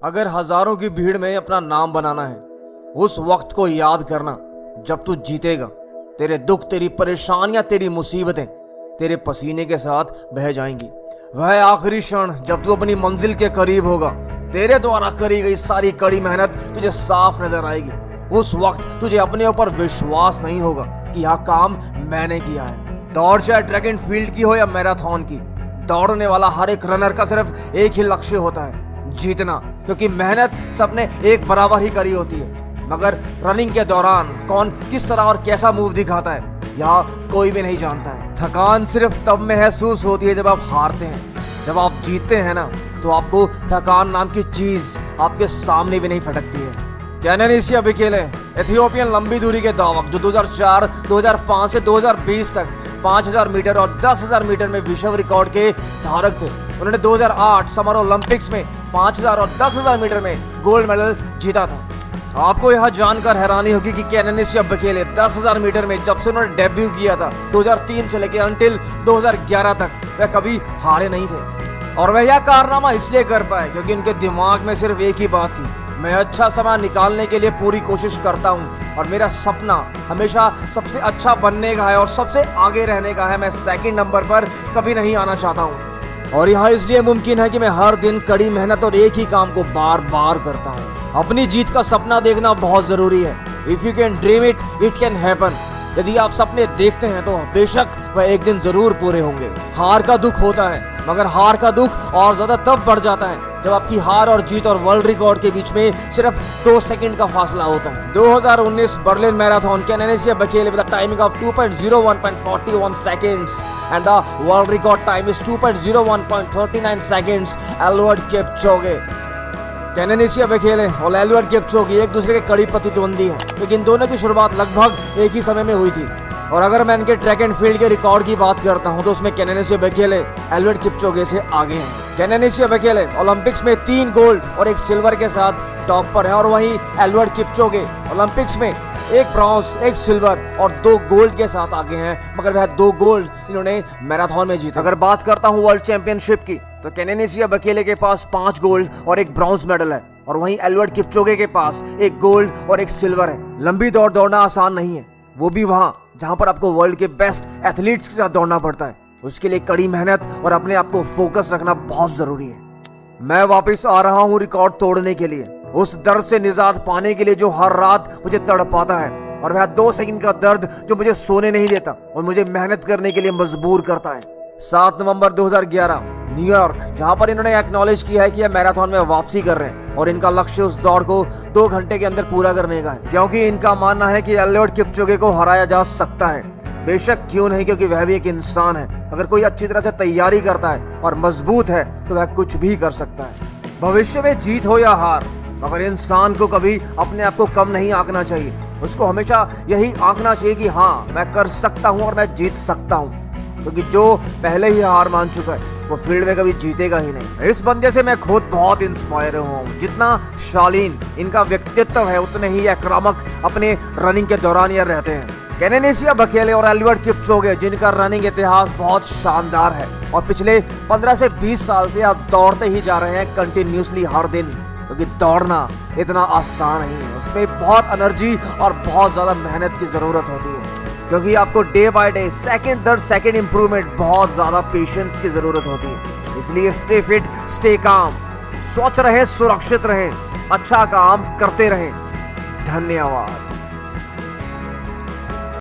अगर हजारों की भीड़ में अपना नाम बनाना है, उस वक्त को याद करना जब तू जीतेगा। तेरे दुख, तेरी परेशानियां, तेरी मुसीबतें तेरे पसीने के साथ बह जाएंगी। वह आखिरी क्षण जब तू अपनी मंजिल के करीब होगा, तेरे द्वारा करी गई सारी कड़ी मेहनत तुझे साफ नजर आएगी। उस वक्त तुझे अपने ऊपर विश्वास नहीं होगा कि यह काम मैंने किया है। दौड़ चाहे ट्रैक एंड फील्ड की हो या मैराथन की, दौड़ने वाला हर एक रनर का सिर्फ एक ही लक्ष्य होता है, जीतना। क्योंकि मेहनत सबने एक बराबर ही करी होती है, मगर रनिंग के दौरान कौन किस तरह और कैसा मूव दिखाता है यह कोई भी नहीं जानता है। थकान सिर्फ तब महसूस होती है जब आप हारते हैं। जब आप जीतते हैं ना, तो आपको थकान नाम की चीज आपके सामने भी नहीं फटकती है। कैनोनिसिया बेकेले एथियोपियन लंबी दूरी के धावक जो 2004, 2005 से 2020 तक 5000 मीटर और 10,000 मीटर में विश्व रिकॉर्ड के धारक थे। उन्होंने 2008 समर ओलंपिक्स में 5000 और 10,000 मीटर में गोल्ड मेडल जीता था। आपको यह जानकर हैरानी होगी कि कैनोनिसिया बेकेले 10,000 मीटर में जब से उन्होंने डेब्यू किया था 2003 से लेकर अंटिल 2011 तक वह कभी हारे नहीं थे। और वह यह कारनामा इसलिए कर पाए क्योंकि उनके दिमाग में सिर्फ एक ही बात थी, मैं अच्छा समय निकालने के लिए पूरी कोशिश करता हूँ और मेरा सपना हमेशा सबसे अच्छा बनने का है और सबसे आगे रहने का है। मैं सेकंड नंबर पर कभी नहीं आना चाहता हूँ। और यह इसलिए मुमकिन है कि मैं हर दिन कड़ी मेहनत और एक ही काम को बार बार करता हूँ। अपनी जीत का सपना देखना बहुत जरूरी है। If you can dream it, it can happen. यदि आप सपने देखते हैं तो बेशक वह एक दिन जरूर पूरे होंगे। हार का दुख होता है, मगर हार का दुख और ज्यादा तब बढ़ जाता है जब आपकी हार और जीत और वर्ल्ड रिकॉर्ड के बीच में सिर्फ 2 सेकंड का फासला होता है। 2019 Berlin marathon, Kenenisa Bekele with a timing of 2:01.41 seconds and the world record time is 2:01.39 seconds. एल्वर्ड Kipchoge, कैनोनिसिया बेकेले और एल्वर्ड किपचोगे एक दूसरे के कड़ी प्रतिद्वंदी हैं, लेकिन दोनों की शुरुआत लगभग एक ही समय में हुई थी। और अगर मैं इनके ट्रैक एंड फील्ड के रिकॉर्ड की बात करता हूं तो उसमें कैनोनिसिया बेकेले एल्वर्ड किपचोगे से आगे हैं। कैनोनिसिया बेकेले ओलंपिक्स में 3 गोल्ड और 1 सिल्वर के साथ टॉप पर है, और वहीं एल्वर्ड किपचोगे ओलंपिक्स में 1 ब्रॉन्ज, 1 सिल्वर और 2 गोल्ड के साथ आगे हैं, मगर वह 2 गोल्ड इन्होंने मैराथन में जीता। अगर बात करता हूं वर्ल्ड चैंपियनशिप की तो कैनोनिसिया बेकेले के पास 5 गोल्ड और 1 ब्रॉन्ज मेडल है, और वहीं एल्वर्ड किपचोगे के पास 1 गोल्ड और 1 सिल्वर है। लंबी दौड़ दौड़ना आसान नहीं है, वो भी वहां जहां पर आपको वर्ल्ड के बेस्ट एथलीट्स के साथ दौड़ना पड़ता है। उसके लिए कड़ी मेहनत और अपने आप को फोकस रखना बहुत जरूरी है। मैं वापस आ रहा हूं रिकॉर्ड तोड़ने के लिए, उस दर्द से निजात पाने के लिए जो हर रात मुझे तड़पाता है, और वह 2 सेकंड का दर्द जो मुझे सोने नहीं देता और मुझे मेहनत करने के लिए मजबूर करता है। 7 नवंबर 2011 न्यूयॉर्क, जहां पर इन्होंने एक्नॉलेज किया है कि यह मैराथन में वापसी कर रहे हैं और इनका लक्ष्य उस दौड़ को 2 घंटे के अंदर पूरा करने का है, क्योंकि इनका मानना है कि एल्वर्ड किपचोगे को हराया जा सकता है। बेशक क्यों नहीं, क्योंकि वह भी एक इंसान है। अगर कोई अच्छी तरह से तैयारी करता है और मजबूत है तो वह कुछ भी कर सकता है। भविष्य में जीत हो या हार, मगर इंसान को कभी अपने आप को कम नहीं आंकना चाहिए। उसको हमेशा यही आंकना चाहिए कि हाँ, मैं कर सकता हूँ और मैं जीत सकता हूँ, क्योंकि जो पहले ही हार मान चुका है वो फील्ड में कभी जीतेगा ही नहीं। इस बंदे से मैं खुद बहुत इंस्पायर हूँ। जितना शालीन इनका व्यक्तित्व है, उतने ही आक्रामक अपने रनिंग के दौरान ये रहते हैं। कैनोनिसिया बेकेले और एल्वर्ड किपचोगे, जिनका रनिंग इतिहास बहुत शानदार है और पिछले 15 से 20 साल से आप दौड़ते ही जा रहे हैं कंटिन्यूसली हर दिन, क्योंकि दौड़ना इतना आसान नहीं है। उसमें बहुत एनर्जी और बहुत ज्यादा मेहनत की जरूरत होती है, क्योंकि आपको डे बाय डे, सेकंड दर सेकंड इंप्रूवमेंट, बहुत ज्यादा पेशेंस की जरूरत होती है। इसलिए स्टे फिट, स्टे काम, स्वच्छ रहें, सुरक्षित रहें, अच्छा काम करते रहें। धन्यवाद।